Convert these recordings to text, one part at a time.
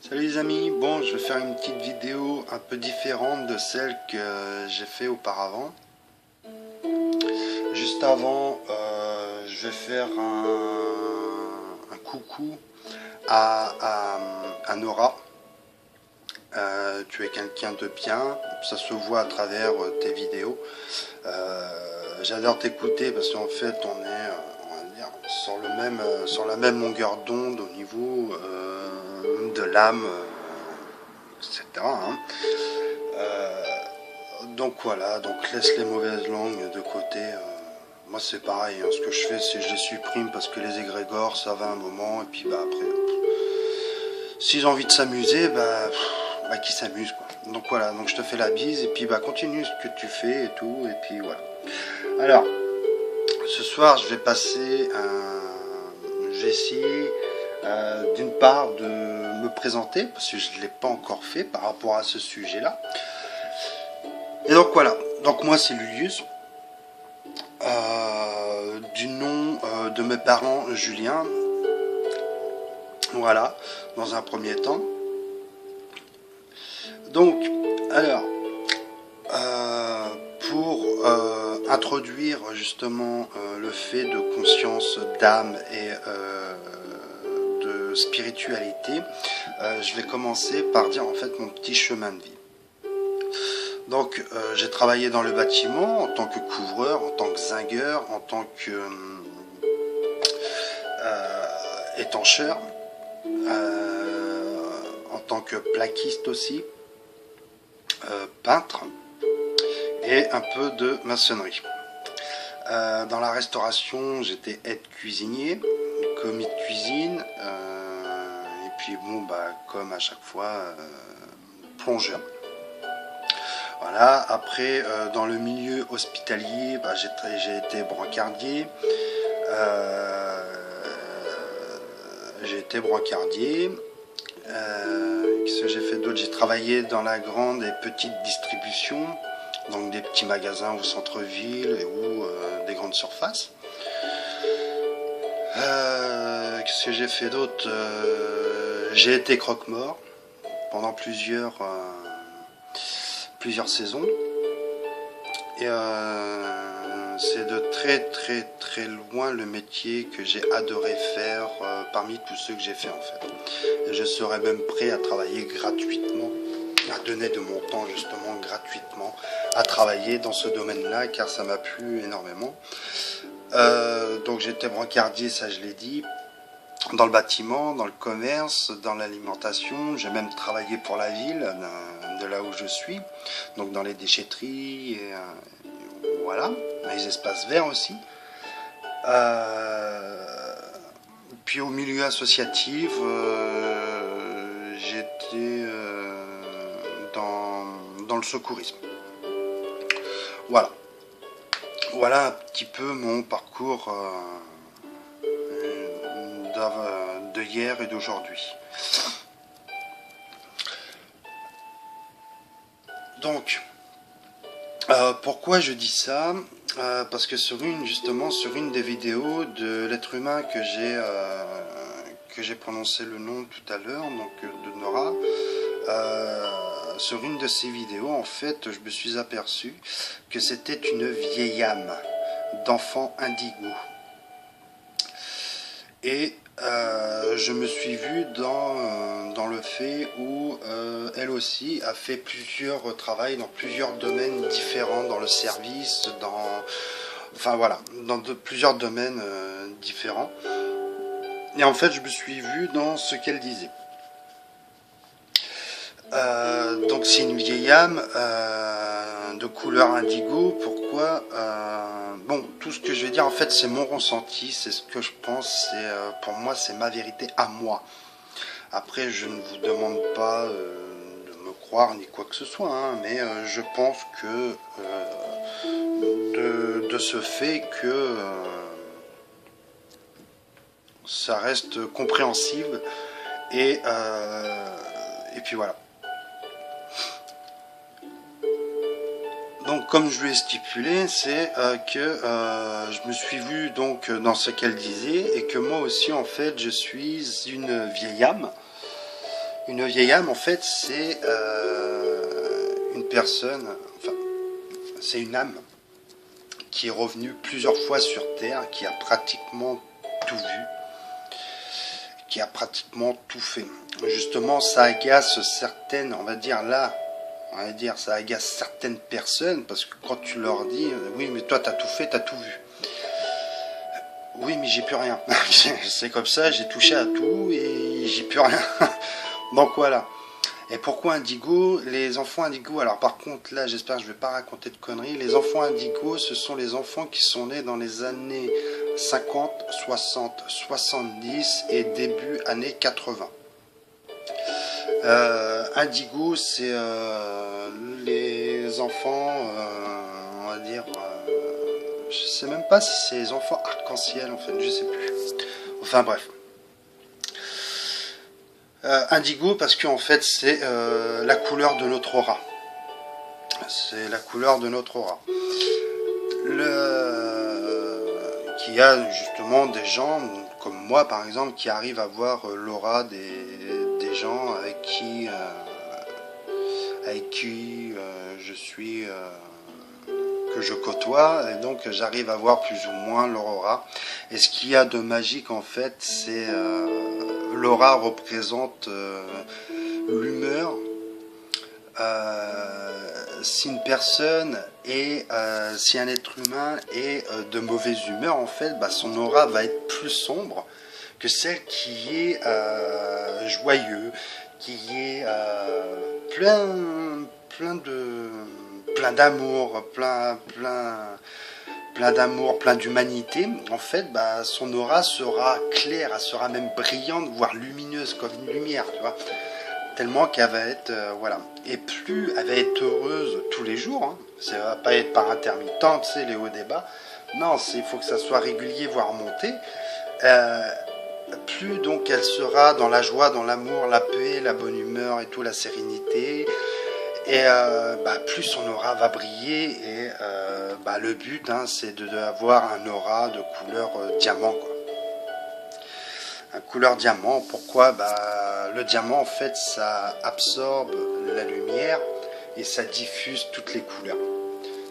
Salut les amis, bon je vais faire une petite vidéo un peu différente de celle que j'ai fait auparavant. Juste avant, je vais faire un coucou à Nora. Tu es quelqu'un de bien, ça se voit à travers tes vidéos. J'adore t'écouter parce qu'en fait on est on va dire, sur la même longueur d'onde au niveau de l'âme, etc. hein. Donc voilà, donc laisse les mauvaises langues de côté. Moi c'est pareil, hein, ce que je fais c'est que je les supprime parce que les égrégores ça va un moment et puis bah après s'ils ont envie de s'amuser bah qu'ils s'amusent quoi. Donc voilà, donc je te fais la bise et puis bah continue ce que tu fais et tout et puis voilà. Alors ce soir je vais passer je vais essayer d'une part de me présenter parce que je ne l'ai pas encore fait par rapport à ce sujet là. Et donc voilà, donc moi c'est Lulius, du nom de mes parents Julien, voilà, dans un premier temps. Donc, alors, pour introduire justement le fait de conscience, d'âme et de spiritualité, je vais commencer par dire en fait mon petit chemin de vie. Donc j'ai travaillé dans le bâtiment en tant que couvreur, en tant que zingueur, en tant que étancheur, en tant que plaquiste aussi, peintre et un peu de maçonnerie. Dans la restauration j'étais aide cuisinier, commis de cuisine et puis bon bah comme à chaque fois plongeur. Voilà, après dans le milieu hospitalier, bah, j'ai été brancardier. Qu'est-ce que j'ai fait d'autre? J'ai travaillé dans la grande et petite distribution, donc des petits magasins au centre-ville ou des grandes surfaces. Qu'est-ce que j'ai fait d'autre? J'ai été croque-mort pendant plusieurs saisons et c'est de très loin le métier que j'ai adoré faire parmi tous ceux que j'ai fait en fait. Et je serais même prêt à travailler gratuitement, à donner de mon temps justement gratuitement à travailler dans ce domaine-là car ça m'a plu énormément. Donc j'étais brancardier, ça je l'ai dit. Dans le bâtiment, dans le commerce, dans l'alimentation, j'ai même travaillé pour la ville de là où je suis, donc dans les déchetteries, et voilà, dans les espaces verts aussi. Puis au milieu associatif, j'étais dans le secourisme. Voilà. Voilà un petit peu mon parcours de hier et d'aujourd'hui. Donc, pourquoi je dis ça? Parce que sur une des vidéos de l'être humain que j'ai prononcé le nom tout à l'heure, donc de Nora, sur une de ces vidéos, en fait, je me suis aperçu que c'était une vieille âme d'enfant indigo. Et je me suis vu dans le fait où elle aussi a fait plusieurs travails dans plusieurs domaines différents, dans le service, enfin voilà, dans plusieurs domaines différents. Et en fait, je me suis vu dans ce qu'elle disait. Donc c'est une vieille âme de couleur indigo. Pourquoi bon, tout ce que je vais dire en fait c'est mon ressenti, c'est ce que je pense, pour moi c'est ma vérité à moi. Après je ne vous demande pas de me croire ni quoi que ce soit, hein, mais je pense que de ce fait que ça reste compréhensible et puis voilà. Donc comme je lui ai stipulé, c'est que je me suis vu donc dans ce qu'elle disait et que moi aussi en fait je suis une vieille âme Une vieille âme, en fait, c'est une personne, enfin, c'est une âme qui est revenue plusieurs fois sur Terre, qui a pratiquement tout vu, qui a pratiquement tout fait. Justement, ça agace certaines, on va dire là, ça agace certaines personnes, parce que quand tu leur dis, oui, mais toi, t'as tout fait, t'as tout vu. Oui, mais j'ai plus rien. C'est comme ça, j'ai touché à tout et j'ai plus rien. Donc voilà. Et pourquoi indigo? Les enfants indigo, alors par contre là j'espère que je ne vais pas raconter de conneries, les enfants indigo ce sont les enfants qui sont nés dans les années 50, 60, 70 et début années 80. Indigo c'est les enfants, on va dire, je sais même pas si c'est les enfants arc-en-ciel en fait, je sais plus. Enfin bref. Indigo parce qu'en fait c'est la couleur de notre aura. C'est la couleur de notre aura. Qui a justement des gens comme moi par exemple qui arrivent à voir l'aura des gens avec qui je suis que je côtoie et donc j'arrive à voir plus ou moins leur aura. Et ce qu'il y a de magique en fait c'est l'aura représente l'humeur. Si une personne est, si un être humain est de mauvaise humeur, en fait, bah, son aura va être plus sombre que celle qui est joyeux, qui est plein d'amour, plein d'amour, plein d'humanité. En fait, bah, son aura sera claire, elle sera même brillante, voire lumineuse comme une lumière, tu vois. Tellement qu'elle va être, voilà. Et plus elle va être heureuse tous les jours, hein. Ça va pas être par intermittent, tu sais, les hauts débats. Non, il faut que ça soit régulier, voire monté. Plus donc elle sera dans la joie, dans l'amour, la paix, la bonne humeur et tout, la sérénité. Et bah, plus son aura va briller. Et bah, le but, hein, c'est d'avoir un aura de couleur diamant, quoi. Un couleur diamant, pourquoi? Bah, le diamant, en fait, ça absorbe la lumière et ça diffuse toutes les couleurs.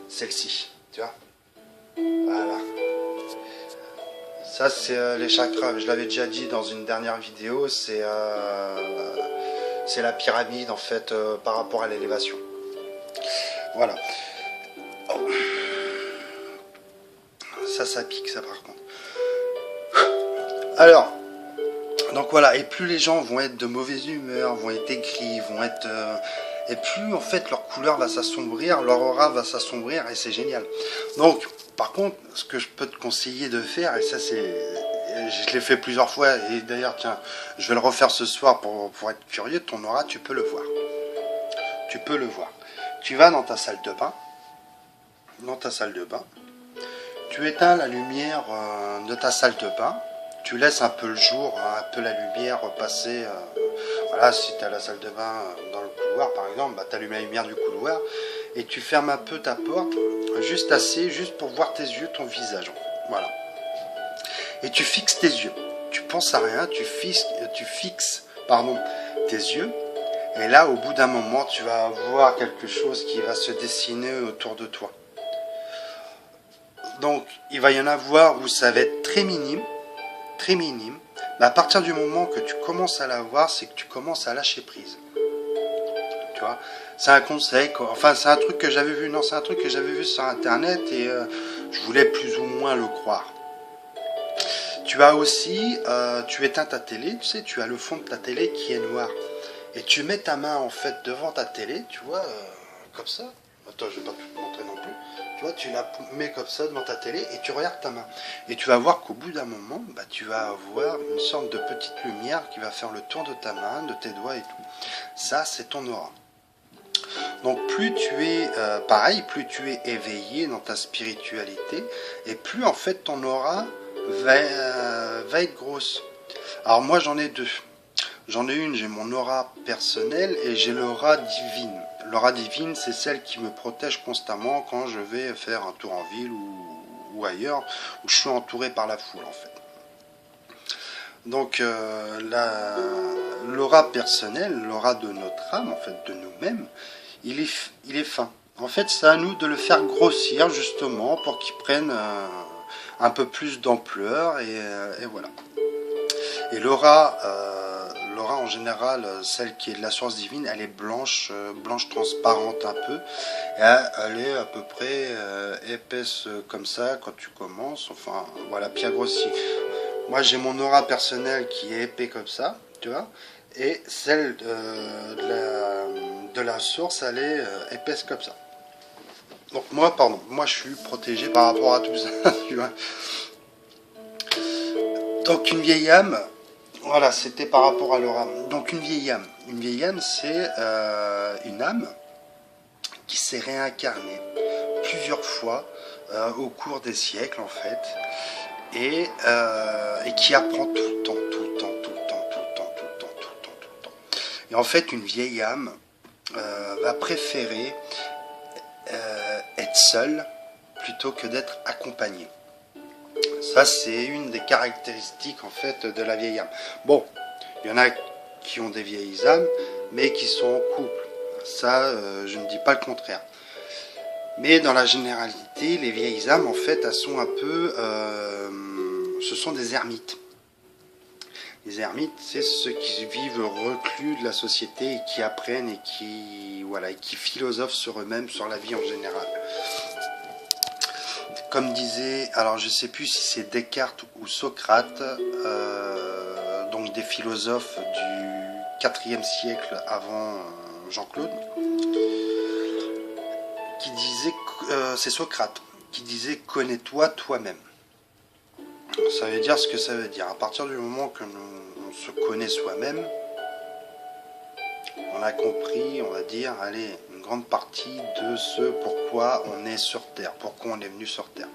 Celle-ci, tu vois? Voilà. Ça, c'est les chakras. Je l'avais déjà dit dans une dernière vidéo, c'est la pyramide, en fait, par rapport à l'élévation. Voilà. Oh. Ça pique, ça, par contre. Alors... Donc voilà, et plus les gens vont être de mauvaise humeur, vont être aigris, vont être... et plus en fait leur couleur va s'assombrir, leur aura va s'assombrir, et c'est génial. Donc, par contre, ce que je peux te conseiller de faire, et ça c'est... Je l'ai fait plusieurs fois, et d'ailleurs, tiens, je vais le refaire ce soir pour être curieux, ton aura, tu peux le voir. Tu peux le voir. Tu vas dans ta salle de bain, tu éteins la lumière de ta salle de bain, tu laisses un peu le jour, un peu la lumière passer. Voilà, si tu es à la salle de bain dans le couloir par exemple, bah, tu allumes la lumière du couloir et tu fermes un peu ta porte, juste assez, juste pour voir tes yeux, ton visage. Voilà. Et tu fixes tes yeux. Tu penses à rien, tu fixes tes yeux. Et là, au bout d'un moment, tu vas voir quelque chose qui va se dessiner autour de toi. Donc, il va y en avoir où ça va être très minime. Mais à partir du moment que tu commences à la voir, c'est que tu commences à lâcher prise. Tu vois, c'est un conseil, quoi. Enfin c'est un truc que j'avais vu, non, c'est un truc que j'avais vu sur internet et je voulais plus ou moins le croire. Tu as aussi, tu éteins ta télé, tu sais, tu as le fond de ta télé qui est noir. Et tu mets ta main en fait devant ta télé, tu vois, comme ça. Attends, je vais pas tout te montrer non plus. Tu vois, tu la mets comme ça devant ta télé et tu regardes ta main. Et tu vas voir qu'au bout d'un moment, bah, tu vas avoir une sorte de petite lumière qui va faire le tour de ta main, de tes doigts et tout. Ça, c'est ton aura. Donc plus tu es, plus tu es éveillé dans ta spiritualité, et plus en fait ton aura va être grosse. Alors moi j'en ai deux. J'en ai une, j'ai mon aura personnelle et j'ai l'aura divine. L'aura divine, c'est celle qui me protège constamment quand je vais faire un tour en ville ou ailleurs, où je suis entouré par la foule en fait. Donc l'aura personnelle, l'aura de notre âme, en fait, de nous-mêmes, il est fin. En fait, c'est à nous de le faire grossir justement pour qu'il prenne un peu plus d'ampleur et voilà. Et l'aura en général, celle qui est de la source divine, elle est blanche, blanche transparente un peu. Et elle est à peu près épaisse comme ça quand tu commences. Enfin, voilà, bien grossie. Moi, j'ai mon aura personnelle qui est épais comme ça, tu vois. Et celle de la source, elle est épaisse comme ça. Donc moi je suis protégé par rapport à tout ça, tu vois. Donc une vieille âme, voilà, c'était par rapport à leur âme. Donc une vieille âme, c'est une âme qui s'est réincarnée plusieurs fois au cours des siècles en fait, et qui apprend tout le temps, tout le temps, tout le temps, tout le temps, tout le temps, tout le temps, tout le temps. Et en fait, une vieille âme va préférer être seule plutôt que d'être accompagnée. Ça, c'est une des caractéristiques en fait de la vieille âme. Bon, il y en a qui ont des vieilles âmes, mais qui sont en couple. Ça, je ne dis pas le contraire. Mais dans la généralité, les vieilles âmes, en fait, elles sont un peu... ce sont des ermites. Les ermites, c'est ceux qui vivent reclus de la société et qui apprennent et qui philosophent sur eux-mêmes, sur la vie en général. Comme disait, alors je ne sais plus si c'est Descartes ou Socrate, donc des philosophes du 4e siècle avant Jean-Claude, qui disait, c'est Socrate, qui disait « connais-toi toi-même ». Ça veut dire ce que ça veut dire. À partir du moment que on se connaît soi-même, on a compris, on va dire, allez, une grande partie de ce pourquoi on est sur Terre, pourquoi on est venu sur Terre.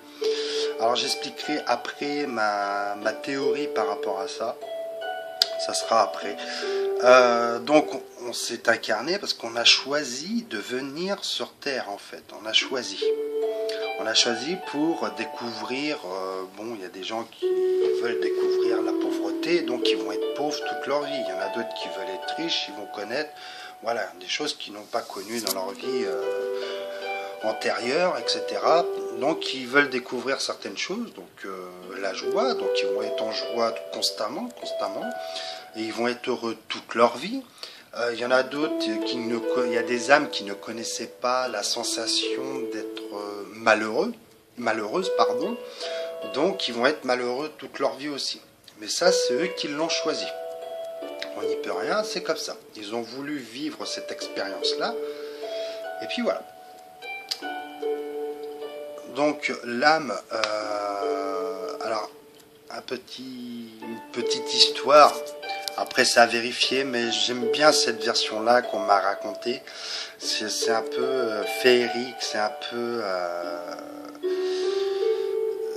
Alors j'expliquerai après ma théorie par rapport à ça. Ça sera après. Donc on s'est incarné parce qu'on a choisi de venir sur Terre en fait. On a choisi. On a choisi pour découvrir, bon, il y a des gens qui veulent découvrir la pauvreté, donc ils vont être pauvres toute leur vie. Il y en a d'autres qui veulent être riches, ils vont connaître, voilà, des choses qu'ils n'ont pas connues dans leur vie antérieure, etc. Donc ils veulent découvrir certaines choses, donc la joie, donc ils vont être en joie constamment, et ils vont être heureux toute leur vie. Il y en a d'autres il y a des âmes qui ne connaissaient pas la sensation d'être malheureuses, pardon, donc ils vont être malheureux toute leur vie aussi. Mais ça, c'est eux qui l'ont choisi. On n'y peut rien, c'est comme ça. Ils ont voulu vivre cette expérience-là, et puis voilà. Donc l'âme, alors une petite histoire. Après, c'est à vérifier, mais j'aime bien cette version-là qu'on m'a racontée. C'est un peu féerique, c'est un peu...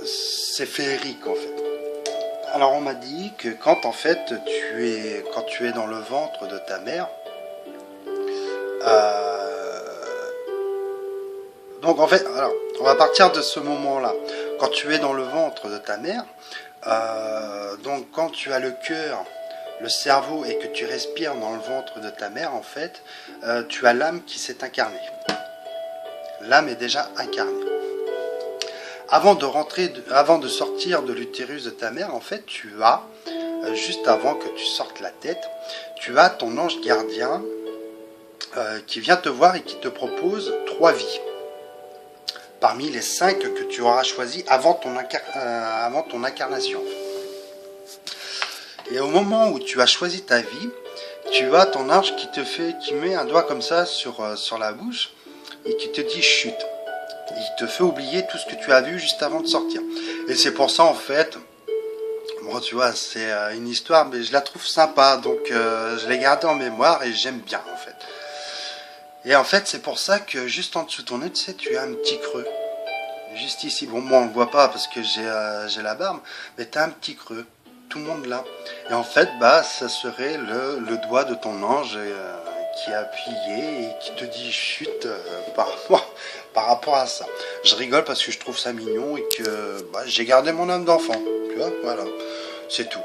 c'est féerique, en fait. Alors, on m'a dit que quand, en fait, quand tu es dans le ventre de ta mère, donc, en fait, alors, on va partir de ce moment-là. Quand tu es dans le ventre de ta mère, donc quand tu as le cœur, le cerveau et que tu respires dans le ventre de ta mère, en fait, tu as l'âme qui s'est incarnée. L'âme est déjà incarnée. Avant de sortir de l'utérus de ta mère, en fait, tu as, juste avant que tu sortes la tête, tu as ton ange gardien qui vient te voir et qui te propose 3 vies. Parmi les 5 que tu auras choisis avant ton incarnation. Et au moment où tu as choisi ta vie, tu as ton ange qui met un doigt comme ça sur la bouche et qui te dit chut. Il te fait oublier tout ce que tu as vu juste avant de sortir. Et c'est pour ça en fait, bon tu vois, c'est une histoire, mais je la trouve sympa, donc je l'ai gardée en mémoire et j'aime bien en fait. Et en fait c'est pour ça que juste en dessous de ton nez, tu sais, tu as un petit creux. Juste ici, bon moi on le voit pas parce que j'ai la barbe, mais tu as un petit creux. Tout le monde là. Et en fait, bah, ça serait le doigt de ton ange qui est appuyé et qui te dit chut par rapport à ça. Je rigole parce que je trouve ça mignon et que bah, j'ai gardé mon âme d'enfant. Tu vois, voilà, c'est tout.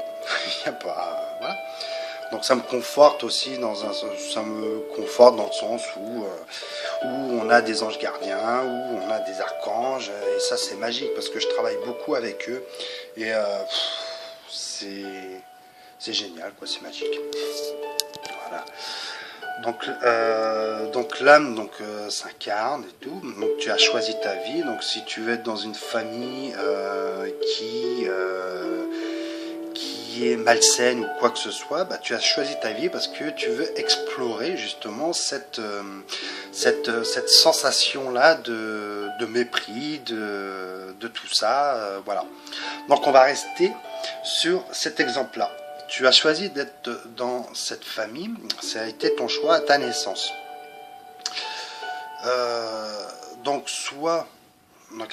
Il y a pas, voilà. Donc ça me conforte aussi ça me conforte dans le sens où on a des anges gardiens, où on a des archanges, et ça c'est magique parce que je travaille beaucoup avec eux et c'est génial, quoi, c'est magique. Voilà. Donc l'âme s'incarne et tout. Donc tu as choisi ta vie. Donc si tu veux être dans une famille qui est malsaine ou quoi que ce soit, bah, tu as choisi ta vie parce que tu veux explorer justement cette sensation-là de mépris, de tout ça. Voilà. Donc on va rester sur cet exemple-là. Tu as choisi d'être dans cette famille, ça a été ton choix à ta naissance. Donc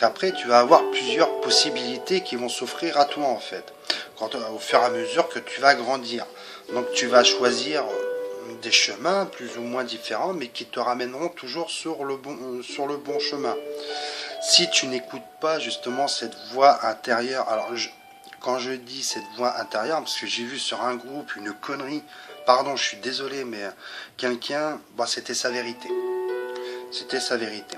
après, tu vas avoir plusieurs possibilités qui vont s'offrir à toi en fait, au fur et à mesure que tu vas grandir. Donc tu vas choisir des chemins plus ou moins différents, mais qui te ramèneront toujours sur le bon chemin. Si tu n'écoutes pas justement cette voix intérieure, alors quand je dis cette voix intérieure, parce que j'ai vu sur un groupe une connerie, pardon, je suis désolé, mais quelqu'un, c'était sa vérité. C'était sa vérité.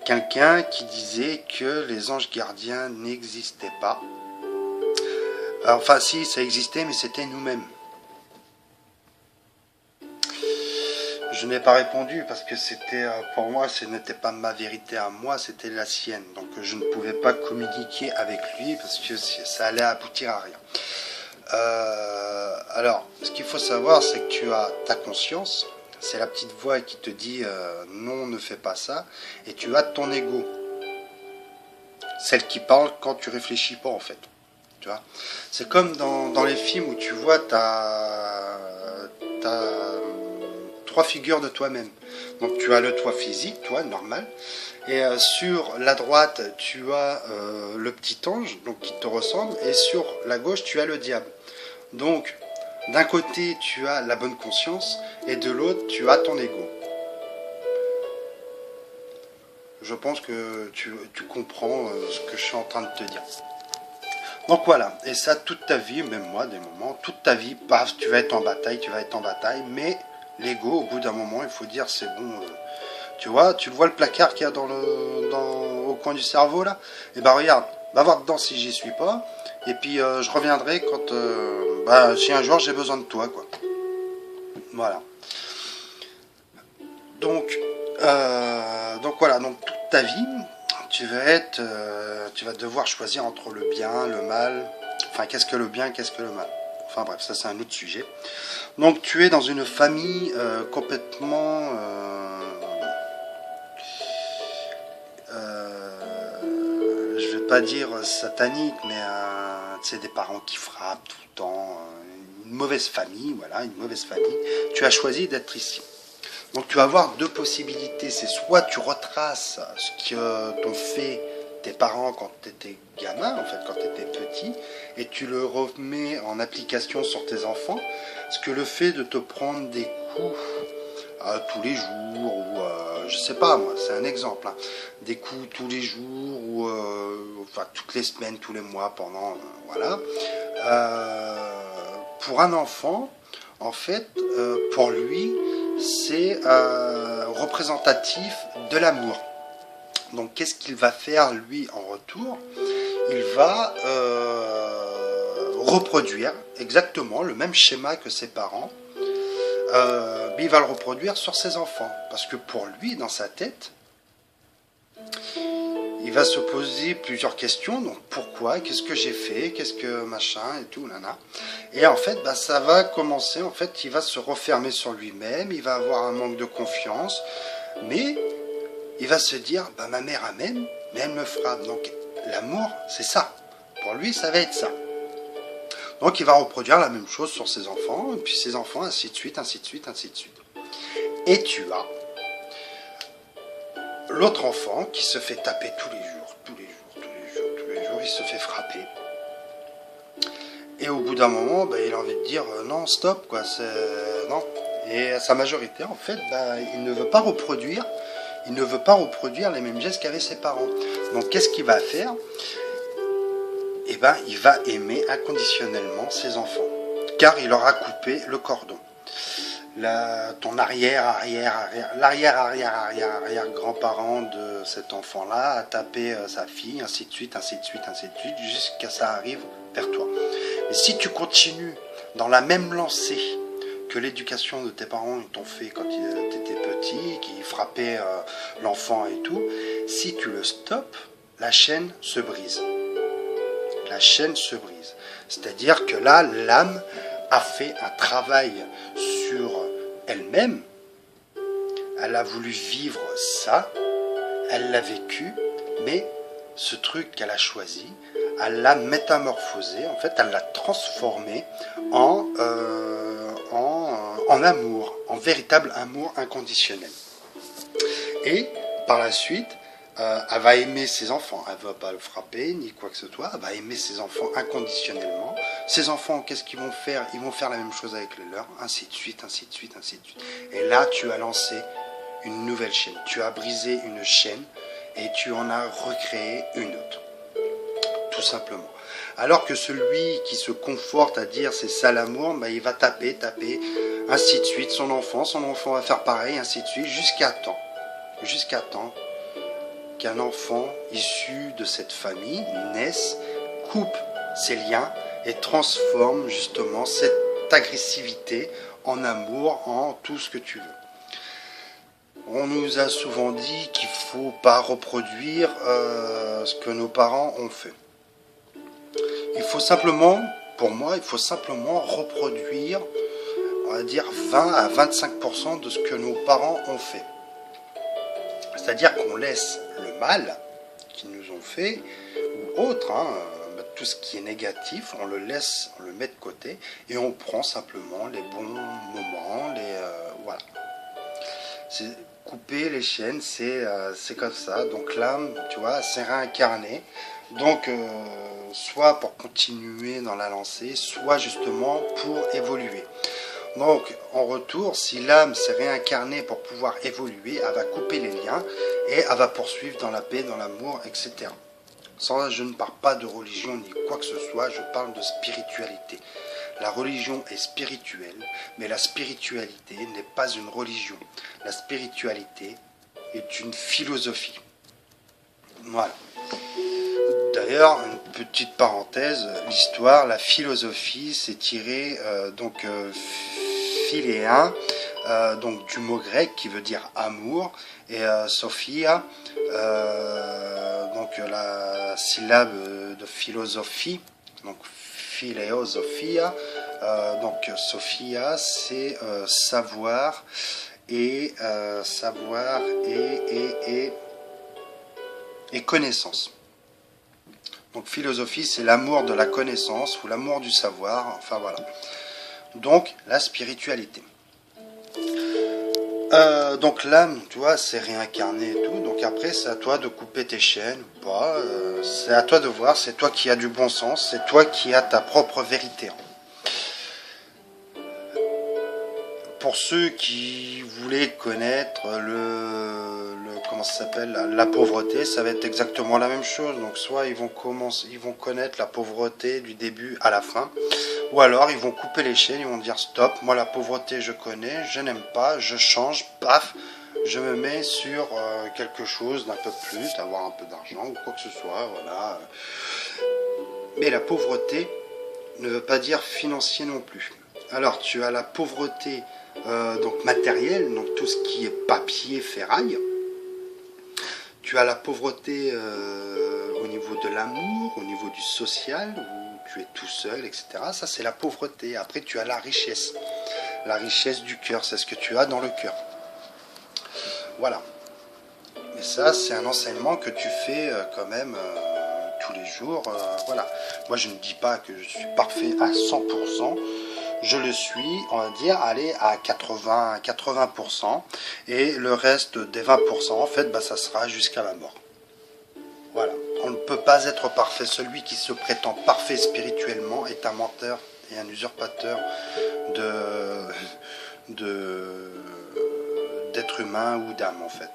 Quelqu'un qui disait que les anges gardiens n'existaient pas. Enfin, si, ça existait, mais c'était nous-mêmes. Je n'ai pas répondu parce que c'était, pour moi, ce n'était pas ma vérité à moi, c'était la sienne. Donc je ne pouvais pas communiquer avec lui parce que ça allait aboutir à rien. Alors, ce qu'il faut savoir, c'est que tu as ta conscience, c'est la petite voix qui te dit non, ne fais pas ça, et tu as ton ego, celle qui parle quand tu réfléchis pas en fait. Tu vois, c'est comme dans les films où tu vois ta 3 figures de toi-même. Donc tu as le toi physique, toi normal, et sur la droite tu as le petit ange, donc qui te ressemble, et sur la gauche tu as le diable. Donc d'un côté tu as la bonne conscience et de l'autre tu as ton ego. Je pense que tu comprends ce que je suis en train de te dire. Donc voilà, et ça toute ta vie, même moi des moments, toute ta vie, paf, tu vas être en bataille, mais l'ego, au bout d'un moment, il faut dire c'est bon. Tu vois le placard qu'il y a au coin du cerveau là. Et ben regarde, va voir dedans si j'y suis pas. Et puis je reviendrai quand, si un jour j'ai besoin de toi, quoi. Voilà. Donc voilà, donc toute ta vie, tu vas devoir choisir entre le bien, le mal. Enfin, qu'est-ce que le bien, qu'est-ce que le mal. Enfin bref, ça c'est un autre sujet. Donc tu es dans une famille complètement je vais pas dire satanique, mais c'est des parents qui frappent tout le temps, une mauvaise famille, voilà, une mauvaise famille. Tu as choisi d'être ici. Donc tu vas avoir deux possibilités, c'est soit tu retraces ce que t'ont fait tes parents quand tu étais gamin, en fait quand tu étais petit, et tu le remets en application sur tes enfants, parce que le fait de te prendre des coups tous les jours, ou je sais pas moi, c'est un exemple, hein, des coups tous les jours, ou enfin toutes les semaines, tous les mois, pendant, voilà, pour un enfant, en fait, pour lui, c'est représentatif de l'amour. Donc qu'est-ce qu'il va faire lui en retour? Il va reproduire exactement le même schéma que ses parents, mais il va le reproduire sur ses enfants. Parce que pour lui, dans sa tête, il va se poser plusieurs questions. Donc pourquoi? Qu'est-ce que j'ai fait? Qu'est-ce que machin et tout, nana. Et en fait, ça va commencer, en fait, il va se refermer sur lui-même, il va avoir un manque de confiance, mais il va se dire, ma mère m'aime, mais elle me frappe. Donc l'amour, c'est ça. Pour lui, ça va être ça. Donc il va reproduire la même chose sur ses enfants, et puis ses enfants, ainsi de suite, ainsi de suite, ainsi de suite. Et tu as l'autre enfant qui se fait taper tous les jours, il se fait frapper. Et au bout d'un moment, il a envie de dire non, stop, quoi, non. Et sa majorité, en fait, il ne veut pas reproduire les mêmes gestes qu'avaient ses parents. Donc qu'est-ce qu'il va faire? eh ben, il va aimer inconditionnellement ses enfants, car il aura coupé le cordon. Ton l'arrière grand-parent de cet enfant-là a tapé sa fille, ainsi de suite, ainsi de suite, ainsi de suite, jusqu'à ça arrive vers toi. Et si tu continues dans la même lancée que l'éducation de tes parents t'ont fait quand tu étais petit, qui frappaient l'enfant et tout, si tu le stoppes, la chaîne se brise. La chaîne se brise. C'est-à-dire que là, l'âme a fait un travail sur elle-même. Elle a voulu vivre ça, elle l'a vécu, mais ce truc qu'elle a choisi, elle l'a métamorphosé, en fait, elle l'a transformé en amour, en véritable amour inconditionnel. Et par la suite, elle va aimer ses enfants, elle ne va pas le frapper ni quoi que ce soit, elle va aimer ses enfants inconditionnellement. Ses enfants, qu'est-ce qu'ils vont faire? Ils vont faire la même chose avec les leurs, ainsi de suite, ainsi de suite, ainsi de suite. Et là, tu as lancé une nouvelle chaîne, tu as brisé une chaîne et tu en as recréé une autre, tout simplement. Alors que celui qui se conforte à dire c'est ça l'amour, bah, il va taper, ainsi de suite, son enfant va faire pareil, ainsi de suite, jusqu'à temps qu'un enfant issu de cette famille naisse, coupe ses liens et transforme justement cette agressivité en amour, en tout ce que tu veux. On nous a souvent dit qu'il ne faut pas reproduire ce que nos parents ont fait. Il faut simplement, pour moi, reproduire, on va dire 20 à 25% de ce que nos parents ont fait. C'est-à-dire qu'on laisse le mal qu'ils nous ont fait, ou autre, tout ce qui est négatif, on le laisse, on le met de côté, et on prend simplement les bons moments, voilà. Couper les chaînes, c'est comme ça. Donc l'âme, tu vois, c'est réincarné. Donc, soit pour continuer dans la lancée, soit justement pour évoluer. Donc, en retour, si l'âme s'est réincarnée pour pouvoir évoluer, elle va couper les liens et elle va poursuivre dans la paix, dans l'amour, etc. Je ne parle pas de religion ni quoi que ce soit, je parle de spiritualité. La religion est spirituelle, mais la spiritualité n'est pas une religion. La spiritualité est une philosophie. Voilà. D'ailleurs, une petite parenthèse, l'histoire, la philosophie, c'est tiré philéen, donc du mot grec qui veut dire amour, et sophia, donc la syllabe de philosophie, donc philéosophia, donc sophia, c'est savoir et connaissance. Donc philosophie, c'est l'amour de la connaissance ou l'amour du savoir, enfin voilà. Donc la spiritualité. Donc l'âme, tu vois, c'est réincarné et tout. Donc après, c'est à toi de couper tes chaînes ou pas. C'est à toi de voir, c'est toi qui as du bon sens, c'est toi qui as ta propre vérité. Pour ceux qui voulaient connaître comment ça s'appelle, la pauvreté, ça va être exactement la même chose. Donc soit ils vont connaître la pauvreté du début à la fin, ou alors ils vont couper les chaînes, ils vont dire stop, moi la pauvreté je connais, je n'aime pas, je change, paf, je me mets sur quelque chose d'un peu plus, d'avoir un peu d'argent ou quoi que ce soit, voilà. Mais la pauvreté ne veut pas dire financier non plus. Alors tu as la pauvreté donc matérielle, donc tout ce qui est papier, ferraille. Tu as la pauvreté au niveau de l'amour, au niveau du social, où tu es tout seul, etc. Ça, c'est la pauvreté. Après, tu as la richesse. La richesse du cœur, c'est ce que tu as dans le cœur. Voilà. Et ça, c'est un enseignement que tu fais quand même tous les jours. Voilà. Moi, je ne dis pas que je suis parfait à 100%. Je le suis, on va dire, allez, à 80%, et le reste des 20%, en fait, bah, ça sera jusqu'à la mort. Voilà. On ne peut pas être parfait. Celui qui se prétend parfait spirituellement est un menteur et un usurpateur d'être humain ou d'âme, en fait.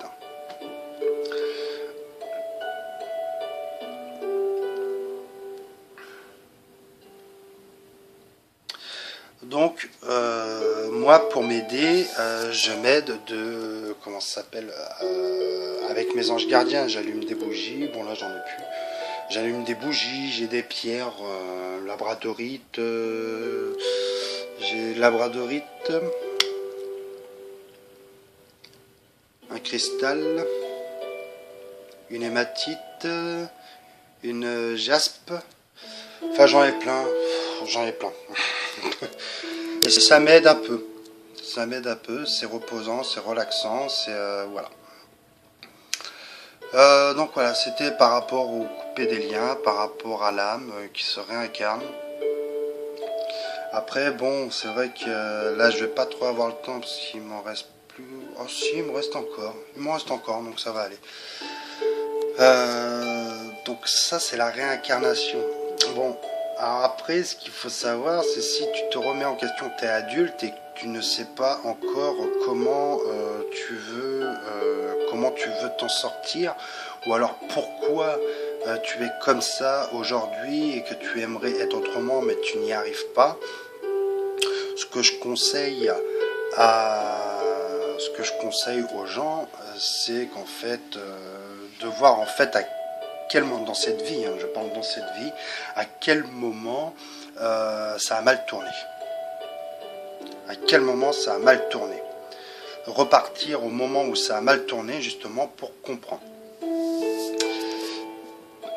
Donc, moi, pour m'aider, je m'aide de, comment ça s'appelle, avec mes anges gardiens, j'allume des bougies, bon là j'en ai plus, j'allume des bougies, j'ai des pierres, labradorite, j'ai labradorite, un cristal, une hématite, une jaspe, enfin j'en ai plein, Et ça m'aide un peu, c'est reposant, c'est relaxant, c'est voilà. Donc voilà, c'était par rapport au couper des liens, par rapport à l'âme qui se réincarne. Après, bon, c'est vrai que là, je vais pas trop avoir le temps parce qu'il m'en reste plus. Oh, si, il me reste encore. Il m'en reste encore, donc ça va aller. Donc, ça, c'est la réincarnation. Bon, alors après, ce qu'il faut savoir, c'est si tu te remets en question, tu es adulte et que tu ne sais pas encore comment tu veux t'en sortir, ou alors pourquoi tu es comme ça aujourd'hui et que tu aimerais être autrement, mais tu n'y arrives pas. Ce que je conseille aux gens, c'est qu'en fait, de voir en fait à quel moment dans cette vie, je parle dans cette vie, à quel moment ça a mal tourné. À quel moment ça a mal tourné. Repartir au moment où ça a mal tourné, justement, pour comprendre.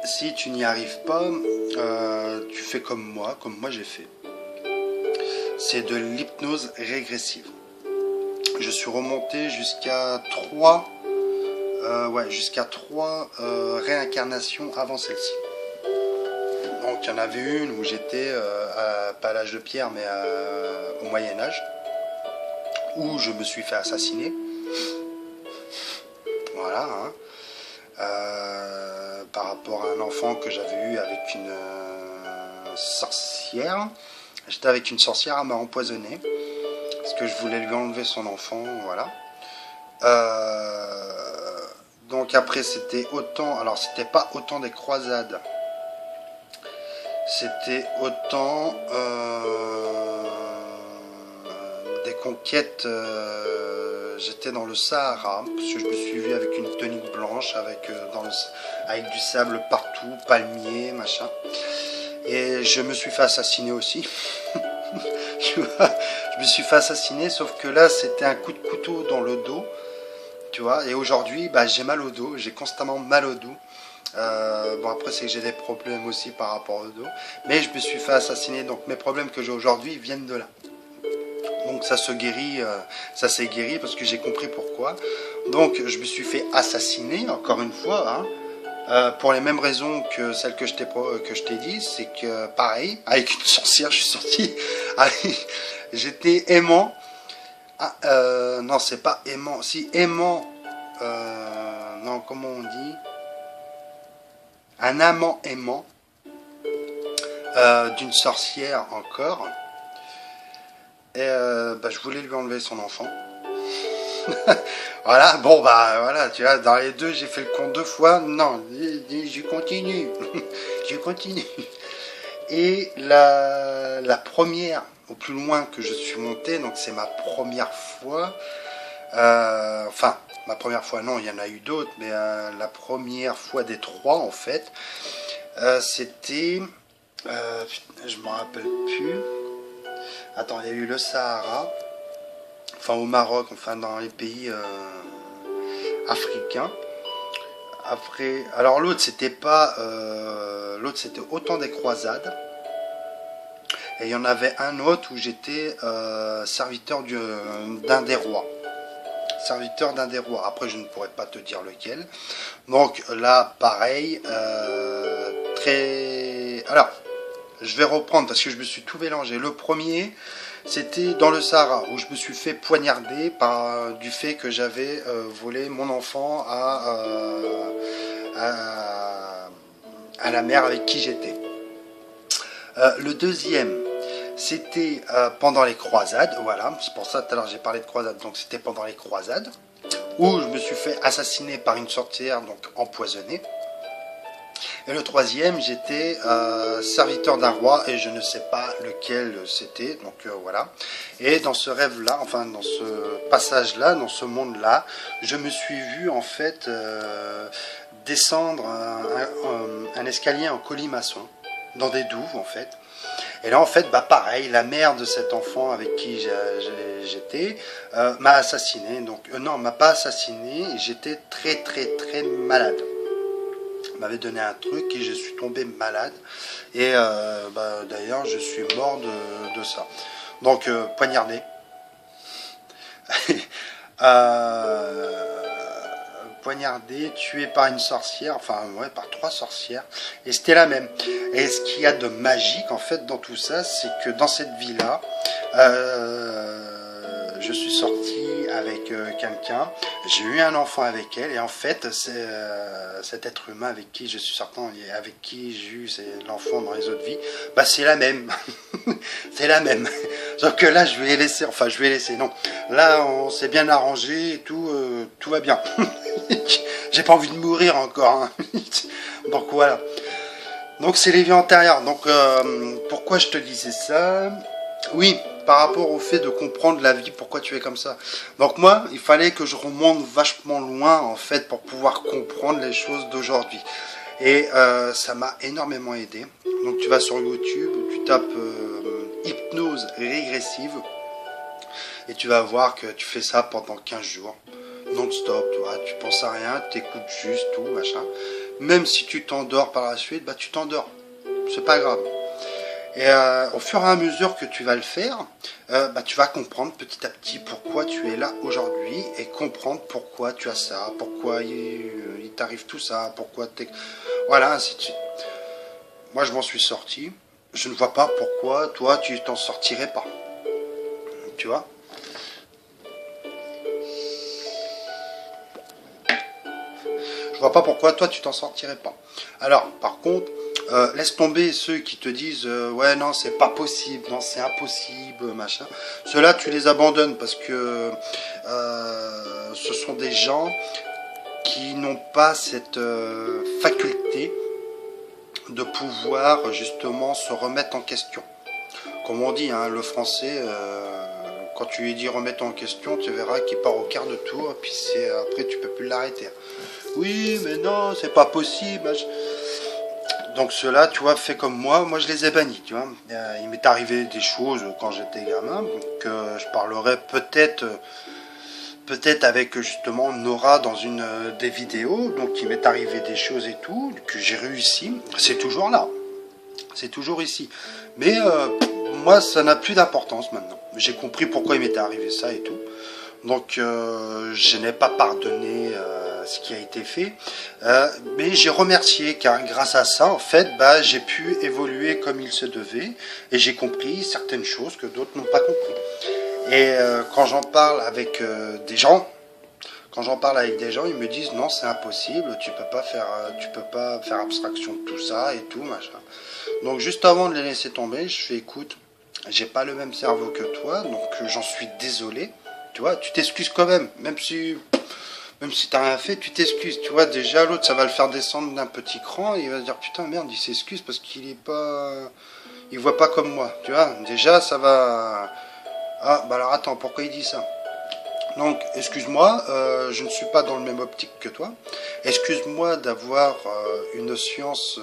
Si tu n'y arrives pas, tu fais comme moi j'ai fait. C'est de l'hypnose régressive. Je suis remonté jusqu'à 3 réincarnations avant celle-ci. Donc il y en avait une où j'étais pas à l'âge de pierre, mais au Moyen-Âge, où je me suis fait assassiner. Voilà, hein. Par rapport à un enfant que j'avais eu avec une sorcière. J'étais avec une sorcière, elle m'a empoisonné parce que je voulais lui enlever son enfant, voilà. Donc après c'était autant, alors c'était pas autant des croisades, c'était autant des conquêtes. J'étais dans le Sahara parce que je me suis vu avec une tunique blanche, avec du sable partout, palmier, machin. Et je me suis fait assassiner aussi. Tu vois, je me suis fait assassiner, sauf que là c'était un coup de couteau dans le dos. Tu vois, et aujourd'hui j'ai mal au dos, j'ai constamment mal au dos. Bon, après c'est que j'ai des problèmes aussi par rapport au dos, mais je me suis fait assassiner, donc mes problèmes que j'ai aujourd'hui viennent de là. Donc ça se guérit, ça s'est guéri parce que j'ai compris pourquoi. Donc je me suis fait assassiner encore une fois, hein. Pour les mêmes raisons que celles que je t'ai dit, c'est que pareil, avec une sorcière, je suis sorti. J'étais aimant. Non, c'est pas aimant. Si, aimant. Non, comment on dit? Un amant aimant d'une sorcière encore. Et je voulais lui enlever son enfant. Voilà, bon voilà, tu vois, dans les deux, j'ai fait le compte 2 fois. Non, je continue. Je continue. Et la première, au plus loin que je suis monté, donc c'est ma première fois. Enfin, ma première fois, non, il y en a eu d'autres, mais la première fois des 3, en fait, c'était... je me rappelle plus. Attends, il y a eu le Sahara, enfin au Maroc, enfin dans les pays africains. Après, alors l'autre c'était pas, l'autre c'était autant des croisades. Et il y en avait un autre où j'étais serviteur d'un des rois. Serviteur d'un des rois. Après, je ne pourrais pas te dire lequel. Donc là, pareil, très. Alors, je vais reprendre parce que je me suis tout mélangé. Le premier, c'était dans le Sahara où je me suis fait poignarder du fait que j'avais volé mon enfant à la mère avec qui j'étais. Le deuxième, c'était pendant les croisades, voilà, c'est pour ça tout à l'heure j'ai parlé de croisades, donc c'était pendant les croisades, où je me suis fait assassiner par une sorcière, donc empoisonnée. Et le troisième, j'étais serviteur d'un roi et je ne sais pas lequel c'était. Donc voilà. Et dans ce rêve-là, enfin dans ce passage-là, dans ce monde-là, je me suis vu en fait descendre un escalier en colimaçon dans des douves en fait. Et là, en fait, bah pareil, la mère de cet enfant avec qui j'étais m'a assassiné. Donc, non, m'a pas assassiné. J'étais très malade. Elle m'avait donné un truc et je suis tombé malade. Et bah, d'ailleurs, je suis mort de ça. Donc, poignardé. Poignardé, tué par une sorcière, enfin ouais, par 3 sorcières, et c'était la même. Et ce qu'il y a de magique en fait dans tout ça, c'est que dans cette vie-là, je suis sorti avec quelqu'un, j'ai eu un enfant avec elle, et en fait, c'est cet être humain avec qui je suis sorti, et avec qui j'ai eu l'enfant dans les autres vies, bah c'est la même. C'est la même. Sauf que là, je vais laisser, enfin, je vais laisser, non. Là, on s'est bien arrangé et tout, tout va bien. J'ai pas envie de mourir encore. Hein. Donc voilà. Donc c'est les vies antérieures. Donc pourquoi je te disais ça? Oui, par rapport au fait de comprendre la vie, pourquoi tu es comme ça. Donc moi, il fallait que je remonte vachement loin en fait pour pouvoir comprendre les choses d'aujourd'hui. Et ça m'a énormément aidé. Donc tu vas sur YouTube, tu tapes hypnose régressive et tu vas voir que tu fais ça pendant 15 jours. Non-stop, tu vois, tu penses à rien, tu écoutes juste tout, machin. Même si tu t'endors par la suite, bah tu t'endors. C'est pas grave. Et au fur et à mesure que tu vas le faire, bah, tu vas comprendre petit à petit pourquoi tu es là aujourd'hui et comprendre pourquoi tu as ça, pourquoi il t'arrive tout ça, pourquoi t'es... Voilà, ainsi de suite. Moi, je m'en suis sorti. Je ne vois pas pourquoi toi, tu t'en sortirais pas. Tu vois? Je vois pas pourquoi toi, tu t'en sortirais pas. Alors, par contre, laisse tomber ceux qui te disent ouais non c'est pas possible, non c'est impossible, machin. Ceux-là tu les abandonnes parce que ce sont des gens qui n'ont pas cette faculté de pouvoir justement se remettre en question. Comme on dit, hein, le français, quand tu lui dis remettre en question, tu verras qu'il part au quart de tour, et puis après tu peux plus l'arrêter. Oui, mais non, c'est pas possible. Donc ceux-là, tu vois, fait comme moi je les ai bannis, tu vois. Il m'est arrivé des choses quand j'étais gamin, donc je parlerai peut-être avec justement Nora dans une des vidéos, donc il m'est arrivé des choses et tout, que j'ai réussi, c'est toujours là, c'est toujours ici. Mais moi, ça n'a plus d'importance maintenant. J'ai compris pourquoi il m'était arrivé ça et tout. Donc je n'ai pas pardonné ce qui a été fait, mais j'ai remercié car grâce à ça en fait bah, j'ai pu évoluer comme il se devait et j'ai compris certaines choses que d'autres n'ont pas compris. Et quand j'en parle avec des gens, ils me disent non c'est impossible, tu peux pas faire abstraction de tout ça et tout machin. Donc juste avant de les laisser tomber, je fais écoute, j'ai pas le même cerveau que toi, donc j'en suis désolé. Tu vois, tu t'excuses quand même, même si t'as rien fait, tu t'excuses. Tu vois, déjà l'autre, ça va le faire descendre d'un petit cran, et il va se dire putain merde, il s'excuse parce qu'il est pas, il voit pas comme moi. Tu vois, déjà ça va. Ah bah alors attends, pourquoi il dit ça? Donc excuse-moi, je ne suis pas dans le même optique que toi. Excuse-moi d'avoir une science,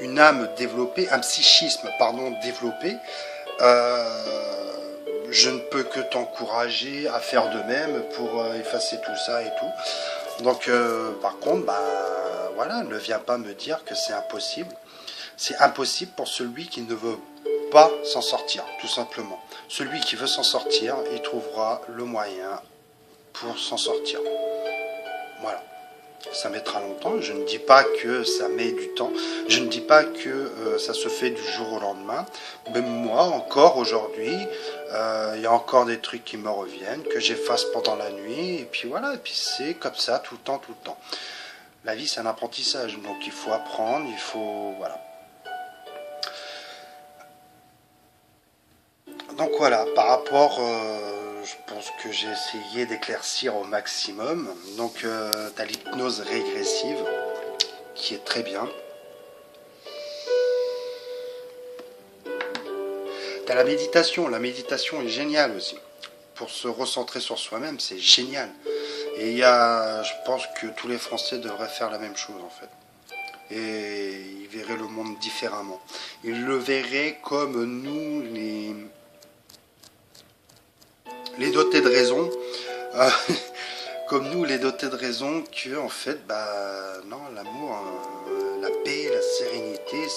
une âme développée, un psychisme pardon développé. Je ne peux que t'encourager à faire de même pour effacer tout ça et tout. Donc par contre, bah voilà, ne viens pas me dire que c'est impossible. C'est impossible pour celui qui ne veut pas s'en sortir, tout simplement. Celui qui veut s'en sortir, il trouvera le moyen pour s'en sortir. Voilà. Ça mettra longtemps, je ne dis pas que ça met du temps, je ne dis pas que ça se fait du jour au lendemain. Même moi, encore aujourd'hui, il y a encore des trucs qui me reviennent, que j'efface pendant la nuit, et puis voilà, et puis c'est comme ça tout le temps, tout le temps. La vie, c'est un apprentissage, donc il faut apprendre, il faut... voilà. Donc voilà, par rapport... je pense que j'ai essayé d'éclaircir au maximum. Donc, tu as l'hypnose régressive. qui est très bien. T'as la méditation est géniale aussi. Pour se recentrer sur soi-même, c'est génial. Et je pense que tous les Français devraient faire la même chose en fait. Et ils verraient le monde différemment. Ils le verraient comme nous, les dotés de raison, euh, comme nous, les dotés de raison, que en fait, non, l'amour, la paix, la sérénité,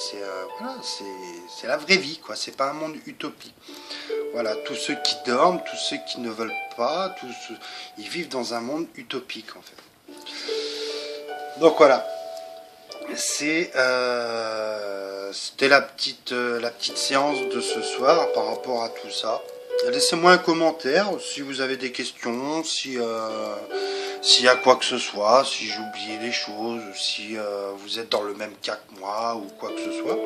voilà, c'est la vraie vie, quoi. C'est pas un monde utopie. Voilà, tous ceux qui dorment, tous ceux qui ne veulent pas, ils vivent dans un monde utopique, en fait. Donc voilà. C'était la petite séance de ce soir par rapport à tout ça. Laissez-moi un commentaire si vous avez des questions, s'il y a quoi que ce soit, si j'ai oublié des choses, si vous êtes dans le même cas que moi ou quoi que ce soit.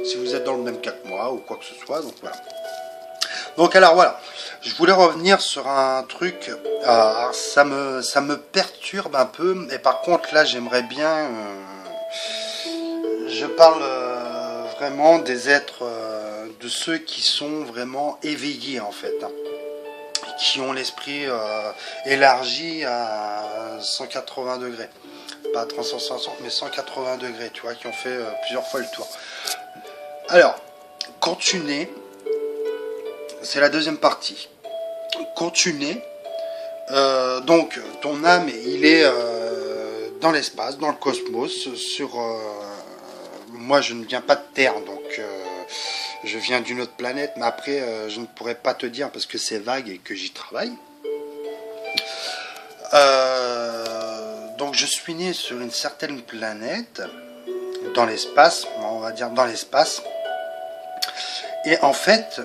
Si vous êtes dans le même cas que moi ou quoi que ce soit, donc voilà. Donc alors voilà, je voulais revenir sur un truc, ça me perturbe un peu, et par contre là j'aimerais bien, je parle vraiment des êtres, de ceux qui sont vraiment éveillés en fait, hein, qui ont l'esprit élargi à 180 degrés, pas 360 mais 180 degrés, tu vois, qui ont fait plusieurs fois le tour. Alors, quand tu nais, c'est la deuxième partie. Quand tu nais, donc ton âme, il est dans l'espace, dans le cosmos, moi je ne viens pas de Terre, donc je viens d'une autre planète, mais après je ne pourrais pas te dire parce que c'est vague et que j'y travaille. Donc je suis né sur une certaine planète, dans l'espace, on va dire dans l'espace. Et en fait,